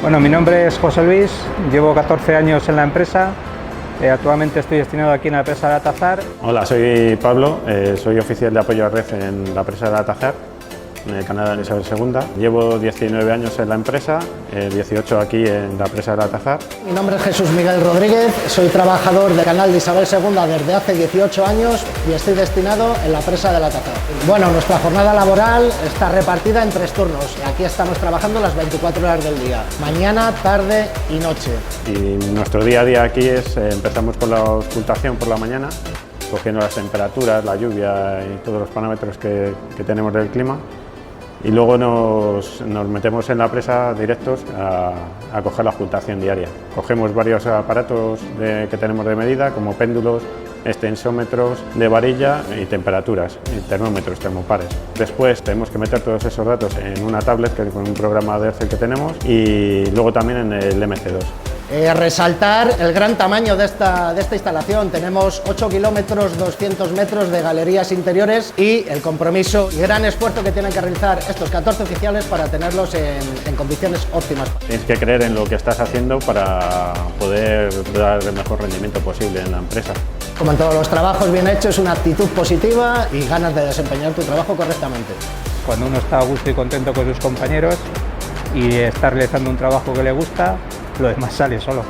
Bueno, mi nombre es José Luis, llevo 14 años en la empresa, actualmente estoy destinado aquí en la presa de Atazar. Hola, soy Pablo, soy oficial de apoyo a red en la presa de Atazar, en el canal de Isabel II. Llevo 19 años en la empresa, 18 aquí en la presa de Atazar. Mi nombre es Jesús Miguel Rodríguez, soy trabajador del canal de Isabel II desde hace 18 años y estoy destinado en la presa de Atazar. Bueno, nuestra jornada laboral está repartida en 3 turnos. Aquí estamos trabajando las 24 horas del día, mañana, tarde y noche. Y nuestro día a día aquí es, empezamos con la auscultación por la mañana, cogiendo las temperaturas, la lluvia y todos los parámetros que tenemos del clima. Y luego nos metemos en la presa directos a coger la auscultación diaria. Cogemos varios aparatos que tenemos de medida, como péndulos, extensómetros de varilla y temperaturas, y termómetros, termopares. Después tenemos que meter todos esos datos en una tablet con un programa de Excel que tenemos y luego también en el MC2. Resaltar el gran tamaño de esta instalación. Tenemos 8 kilómetros, 200 metros de galerías interiores y el compromiso y gran esfuerzo que tienen que realizar estos 14 oficiales para tenerlos en condiciones óptimas. Tienes que creer en lo que estás haciendo para poder dar el mejor rendimiento posible en la empresa. Como en todos los trabajos bien hechos, una actitud positiva y ganas de desempeñar tu trabajo correctamente. Cuando uno está a gusto y contento con sus compañeros y está realizando un trabajo que le gusta, lo demás sale solo.